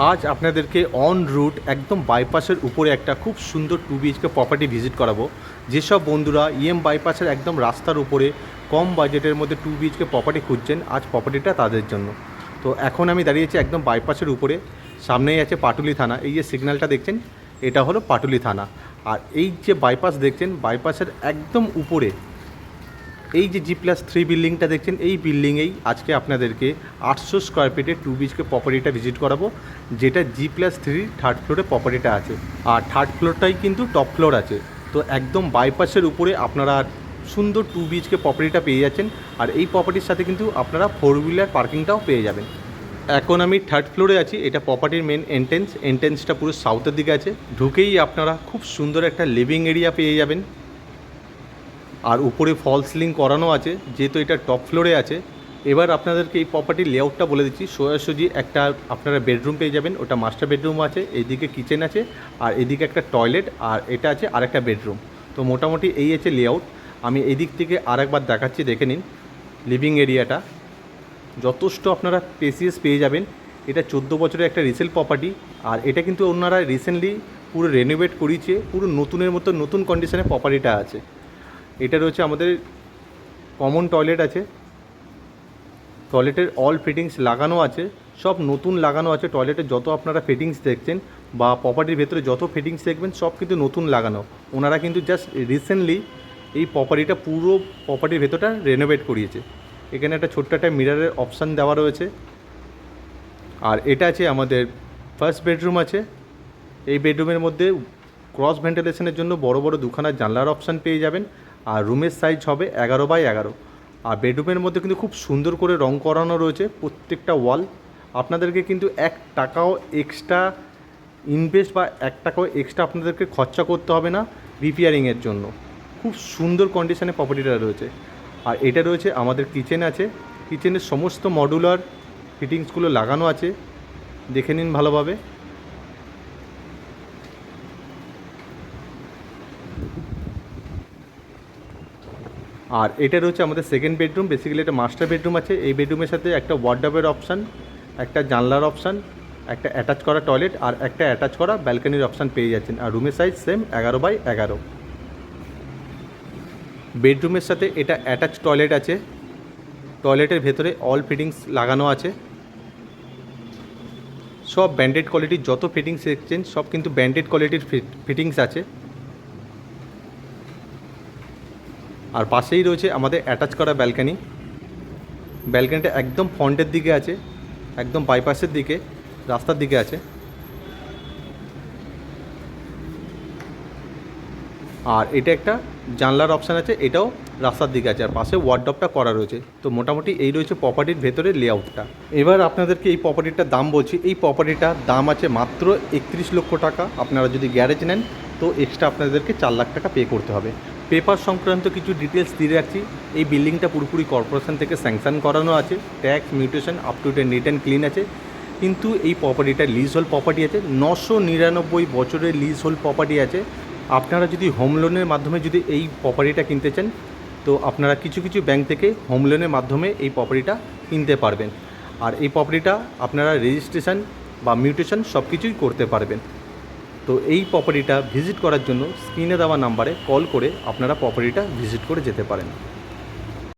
আজ আপনাদেরকে on root একদম বাইপাসের উপরে একটা খুব সুন্দর 2 BHK প্রপার্টি ভিজিট করাবো। যেসব বন্ধুরা বাইপাসের একদম রাস্তার উপরে কম বাজেটের মধ্যে 2 BHK প্রপার্টি খুঁজছেন, আজ প্রপার্টিটা তাদের জন্য। তো এখন আমি দাঁড়িয়েছি একদম বাইপাসের উপরে, সামনেই আছে পাটুলি থানা। এই যে সিগন্যালটা দেখছেন, এটা হলো পাটুলি থানা। আর এই যে বাইপাস দেখছেন, বাইপাসের একদম উপরে এই যে G+3 বিল্ডিংটা দেখছেন, এই বিল্ডিংয়েই আজকে আপনাদেরকে 800 স্কোয়ার ফিটের 2 BHK প্রপার্টিটা ভিজিট করাবো, যেটা G+3 থার্ড ফ্লোরে প্রপার্টিটা আছে। আর থার্ড ফ্লোরটাই কিন্তু টপ ফ্লোর আছে। তো একদম বাইপাসের উপরে আপনারা সুন্দর 2 BHK প্রপার্টিটা পেয়ে যাচ্ছেন। আর এই প্রপার্টির সাথে কিন্তু আপনারা 4 হুইলার পার্কিংটাও পেয়ে যাবেন। এখন আমি থার্ড ফ্লোরে আছি। এটা প্রপার্টির মেন এন্ট্রেন্সটা পুরো সাউথের দিকে আছে। ঢুকেই আপনারা খুব সুন্দর একটা লিভিং এরিয়া পেয়ে যাবেন। আর উপরে ফল সিলিং করানো আছে, যেহেতু এটা টপ ফ্লোরে আছে। এবার আপনাদেরকে এই প্রপার্টির লেআউটটা বলে দিচ্ছি। সোজাসুজি একটা আপনারা বেডরুম পেয়ে যাবেন, ওটা মাস্টার বেডরুম আছে, এইদিকে কিচেন আছে, আর এদিকে একটা টয়লেট, আর এটা আছে আরেকটা বেডরুম। তো মোটামুটি এই আছে লেআউট। আমি এদিক থেকে আরেকবার দেখাচ্ছি, দেখে নিন লিভিং এরিয়াটা। যথেষ্ট আপনারা স্পেসিয়াস পেয়ে যাবেন। এটা 14 বছরের একটা রিসেল প্রপার্টি। আর এটা কিন্তু ওনারা রিসেন্টলি পুরো রেনোভেট করিয়েছে, পুরো নতুনের মতো নতুন কন্ডিশনে প্রপার্টিটা আছে। এটা রয়েছে আমাদের কমন টয়লেট আছে, টয়লেটের অল ফিটিংস লাগানো আছে, সব নতুন লাগানো আছে। টয়লেটের যত আপনারা ফিটিংস দেখছেন বা প্রপার্টির ভেতরে যত ফিটিংস দেখবেন, সব কিন্তু নতুন লাগানো। ওনারা কিন্তু জাস্ট রিসেন্টলি এই প্রপার্টিটা পুরো প্রপার্টির ভেতরটা রেনোভেট করিয়েছে। এখানে একটা ছোট্ট একটা মিররের অপশান দেওয়া রয়েছে। আর এটা আছে আমাদের ফার্স্ট বেডরুম আছে। এই বেডরুমের মধ্যে ক্রস ভেন্টিলেশনের জন্য বড় বড় দুখানা জানলার অপশান পেয়ে যাবেন। আর রুমের সাইজ হবে 11x11। আর বেডরুমের মধ্যে কিন্তু খুব সুন্দর করে রং করানো রয়েছে প্রত্যেকটা ওয়াল। আপনাদেরকে কিন্তু 1 টাকাও এক্সট্রা ইনভেস্ট বা 1 টাকাও এক্সট্রা আপনাদেরকে খরচা করতে হবে না রিপেয়ারিংয়ের জন্য। খুব সুন্দর কন্ডিশনে প্রপার্টিটা রয়েছে। আর এটা রয়েছে আমাদের কিচেন আছে। কিচেনের সমস্ত মডুলার ফিটিংসগুলো লাগানো আছে, দেখে নিন ভালোভাবে। আর এটা রয়েছে আমাদের সেকেন্ড বেডরুম। বেসিক্যালি এটা মাস্টার বেডরুম আছে। এই বেডরুমের সাথে একটা ওয়ার্ডরোবের অপশান, একটা জানলার অপশান, একটা অ্যাটাচ করা টয়লেট, আর একটা অ্যাটাচ করা ব্যালকনির অপশান পেয়ে যাচ্ছেন। আর রুমের সাইজ সেম 11x11। বেডরুমের সাথে এটা অ্যাটাচ টয়লেট আছে। টয়লেটের ভেতরে অল ফিটিংস লাগানো আছে, সব ব্র্যান্ডেড কোয়ালিটির যত ফিটিংস দেখছেন সব কিন্তু ব্র্যান্ডেড কোয়ালিটির ফিটিংস আছে। আর পাশেই রয়েছে আমাদের অ্যাটাচ করা ব্যালকনি। ব্যালকনিটা একদম ফ্রন্টের দিকে আছে, একদম বাইপাসের দিকে, রাস্তার দিকে আছে। আর এটা একটা জানলার অপশান আছে, এটাও রাস্তার দিকে আছে। আর পাশে ওয়ার্ডরোবটা করা রয়েছে। তো মোটামুটি এই রয়েছে প্রপার্টির ভেতরে লেআউটটা। এবার আপনাদেরকে এই প্রপার্টিটার দাম বলছি। এই প্রপার্টিটার দাম আছে মাত্র 31 লক্ষ টাকা। আপনারা যদি গ্যারেজ নেন তো এক্সট্রা আপনাদেরকে 4 লাখ টাকা পে করতে হবে। পেপার সংক্রান্ত কিছু ডিটেলস দিয়ে রাখছি। এই বিল্ডিংটা পুরোপুরি কর্পোরেশন থেকে স্যাংশন করানো আছে। Tax mutation up to date neat and clean আছে। কিন্তু এই প্রপার্টিটা লিজ হোল্ড প্রপার্টি আছে, 999 বছরের লিজ হোল্ড প্রপার্টি আছে। আপনারা যদি হোম লোনের মাধ্যমে যদি এই প্রপার্টিটা কিনতে চান, তো আপনারা কিছু কিছু ব্যাংক থেকে হোম লোনের মাধ্যমে এই প্রপার্টিটা কিনতে পারবেন। আর এই প্রপার্টিটা আপনারা রেজিস্ট্রেশন বা মিউটেশন সব কিছুই করতে পারবেন। তো এই প্রপার্টিটা ভিজিট করার জন্য স্ক্রিনে দেওয়া নাম্বারে কল করে আপনারা প্রপার্টিটা ভিজিট করে যেতে পারেন।